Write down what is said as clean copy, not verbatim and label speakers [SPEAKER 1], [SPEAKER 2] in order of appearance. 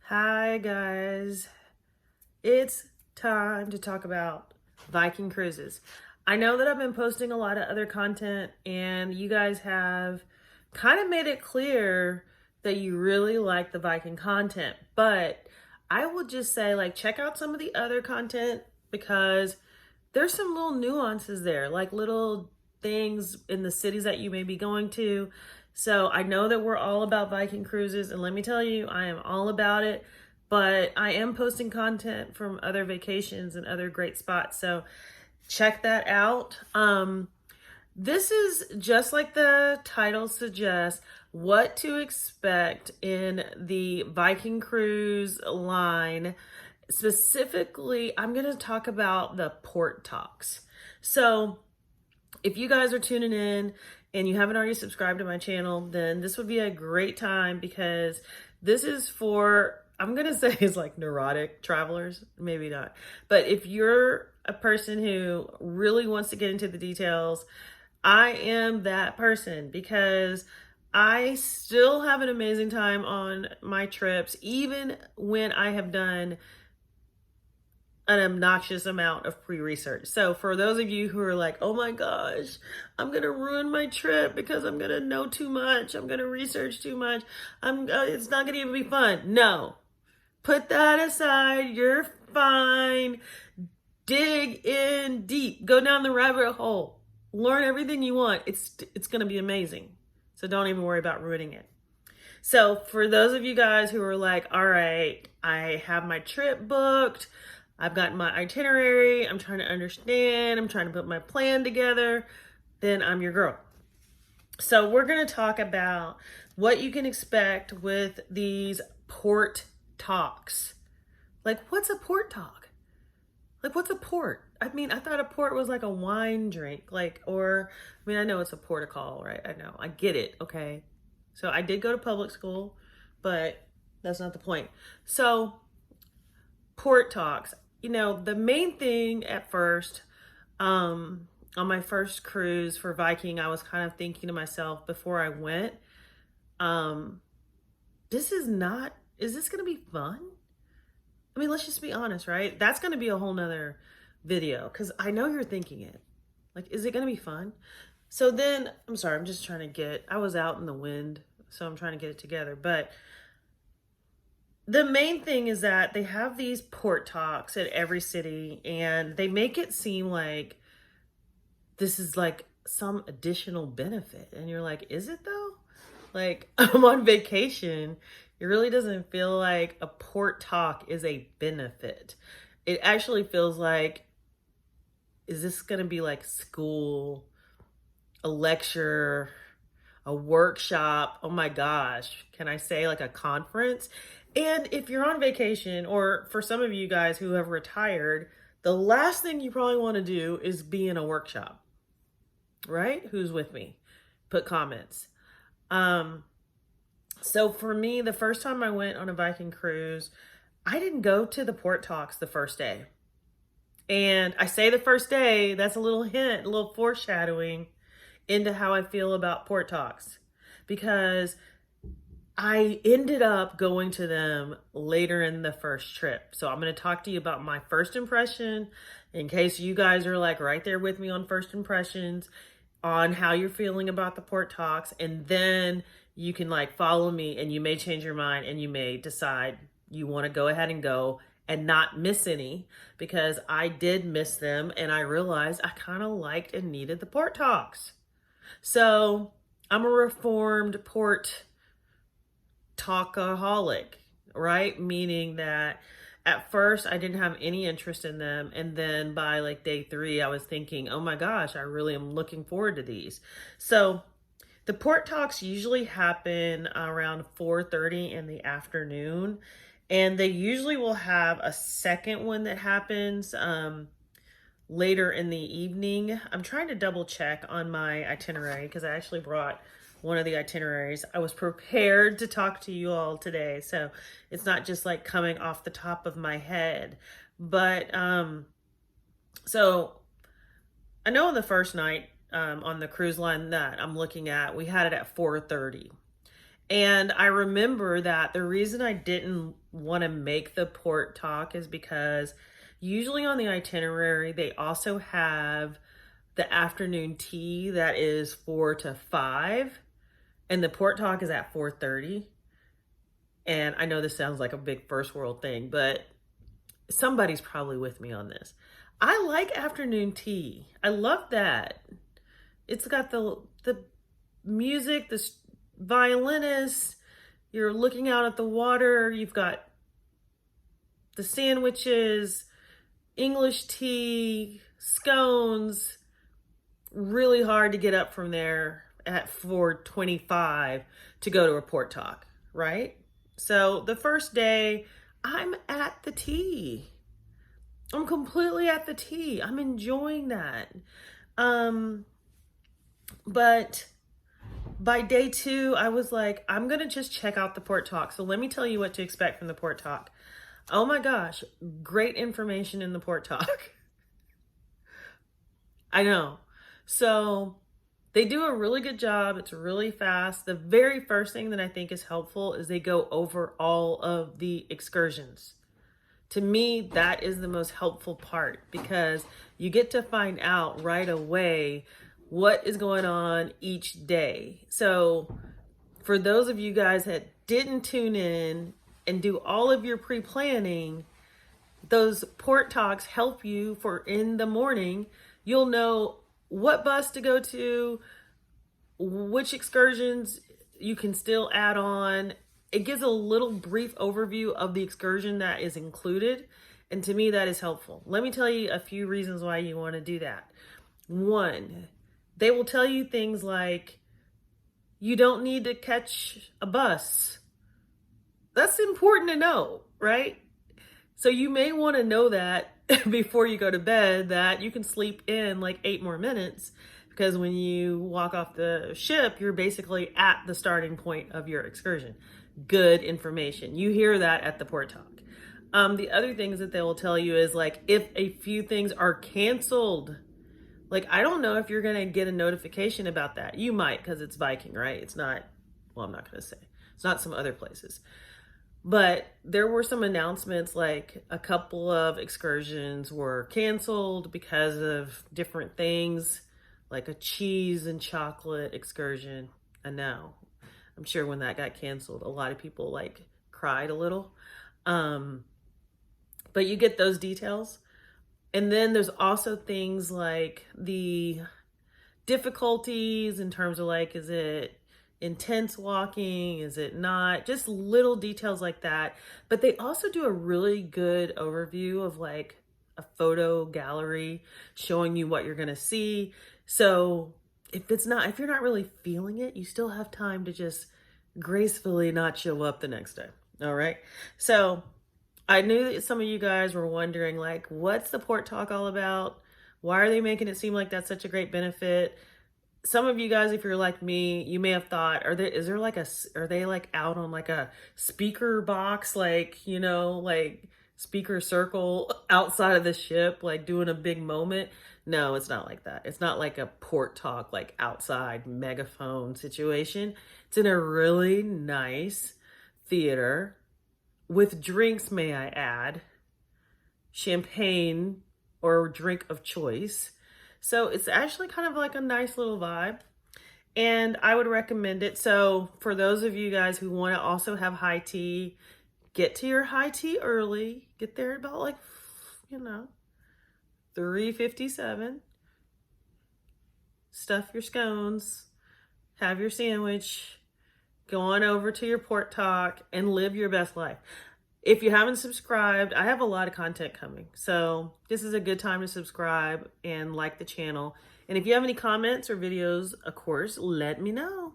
[SPEAKER 1] Hi guys, it's time to talk about Viking cruises. I know that I've been posting a lot of other content and you guys have kind of made it clear that you really like the Viking content, but I will just say check out some of the other content because there's some little nuances there, like little things in the cities that you may be going to. So I know that we're all about Viking cruises, and let me tell you, I am all about it. But I am posting content from other vacations and other great spots. So check that out. This is just like the title suggests, what to expect in the Viking cruise line. Specifically, I'm going to talk about the port talks. So if you guys are tuning in and you haven't already subscribed to my channel, then this would be a great time because this is for, I'm going to say it's like neurotic travelers, maybe not. But if you're a person who really wants to get into the details, I am that person because I still have an amazing time on my trips, even when I have done an obnoxious amount of pre-research. So for those of you who are like, oh my gosh, I'm going to ruin my trip because I'm going to know too much. I'm going to research too much. It's not going to even be fun. No, put that aside. You're fine. Dig in deep, go down the rabbit hole, learn everything you want. It's going to be amazing. So don't even worry about ruining it. So for those of you guys who are like, all right, I have my trip booked, I've got my itinerary, I'm trying to understand, I'm trying to put my plan together, then I'm your girl. So we're going to talk about what you can expect with these port talks. Like, what's a port talk? Like, what's a port? I mean, I thought a port was like a wine drink, I know it's a portugal, right? I know, I get it, okay? So I did go to public school, but that's not the point. So port talks, the main thing at first, on my first cruise for Viking, I was kind of thinking to myself before I went, um, is this going to be fun? I mean, let's just be honest, right? That's going to be a whole nother video because I know you're thinking it. Like, is it going to be fun? So then, I'm sorry, I was out in the wind, so I'm trying to get it together. But the main thing is that they have these port talks at every city and they make it seem like this is like some additional benefit. And you're like, is it though? Like, I'm on vacation. It really doesn't feel like a port talk is a benefit. It actually feels like, is this going to be like school, a lecture, a workshop? Oh my gosh. Can I say like a conference? And if you're on vacation, or for some of you guys who have retired, the last thing you probably want to do is be in a workshop, right? Who's with me? Put comments. So for me, the first time I went on a Viking cruise, I didn't go to the port talks the first day. And I say the first day, that's a little hint, a little foreshadowing into how I feel about port talks. Because I ended up going to them later in the first trip. So I'm going to talk to you about my first impression in case you guys are like right there with me on first impressions on how you're feeling about the port talks. And then you can like follow me and you may change your mind and you may decide you want to go ahead and go and not miss any, because I did miss them and I realized I kind of liked and needed the port talks. So I'm a reformed port talkaholic, right? Meaning that at first I didn't have any interest in them. And then by like day 3, I was thinking, oh my gosh, I really am looking forward to these. So the port talks usually happen around 4:30 in the afternoon. And they usually will have a second one that happens later in the evening. I'm trying to double check on my itinerary because I actually brought one of the itineraries. I was prepared to talk to you all today, so it's not just like coming off the top of my head. But so I know on the first night on the cruise line that I'm looking at, we had it at 4:30. And I remember that the reason I didn't want to make the port talk is because usually on the itinerary, they also have the afternoon tea that is 4 to 5, and the port talk is at 4:30. And I know this sounds like a big first world thing, but somebody's probably with me on this. I like afternoon tea. I love that. It's got the music, the violinist, you're looking out at the water, you've got the sandwiches, English tea, scones. Really hard to get up from there at 4:25 to go to a port talk, right? So the first day, I'm at the tea. I'm completely at the tea. I'm enjoying that. But by day 2, I was like, I'm going to just check out the port talk. So let me tell you what to expect from the port talk. Oh my gosh, great information in the port talk. I know. So they do a really good job. It's really fast. The very first thing that I think is helpful is they go over all of the excursions. To me, that is the most helpful part because you get to find out right away what is going on each day. So for those of you guys that didn't tune in and do all of your pre-planning, those port talks help you for in the morning. You'll know what bus to go to, which excursions you can still add on. It gives a little brief overview of the excursion that is included. And to me, that is helpful. Let me tell you a few reasons why you want to do that. 1, they will tell you things like, you don't need to catch a bus. That's important to know, right? So you may want to know that before you go to bed, that you can sleep in like 8 more minutes, because when you walk off the ship, you're basically at the starting point of your excursion. Good information. You hear that at the port talk. The other things that they will tell you is like, if a few things are canceled, like, I don't know if you're going to get a notification about that. You might, because it's Viking, right? It's not, well, I'm not going to say. It's not some other places. But there were some announcements, like a couple of excursions were canceled because of different things, like a cheese and chocolate excursion. I know. I'm sure when that got canceled, a lot of people like cried a little. But you get those details. And then there's also things like the difficulties in terms of like, is it intense walking? Is it not? Just little details like that. But they also do a really good overview of like a photo gallery showing you what you're going to see. So if you're not really feeling it, you still have time to just gracefully not show up the next day. All right. So I knew that some of you guys were wondering, like, what's the port talk all about? Why are they making it seem like that's such a great benefit? Some of you guys, if you're like me, you may have thought, are they like out on like a speaker box, like, like speaker circle outside of the ship, like doing a big moment? No, it's not like that. It's not like a port talk, like outside megaphone situation. It's in a really nice theater with drinks, may I add, champagne or drink of choice. So it's actually kind of like a nice little vibe, and I would recommend it. So for those of you guys who want to also have high tea, get to your high tea early. Get there about like, 3:57. Stuff your scones, have your sandwich, go on over to your port talk and live your best life. If you haven't subscribed, I have a lot of content coming. So this is a good time to subscribe and like the channel. And if you have any comments or videos, of course, let me know.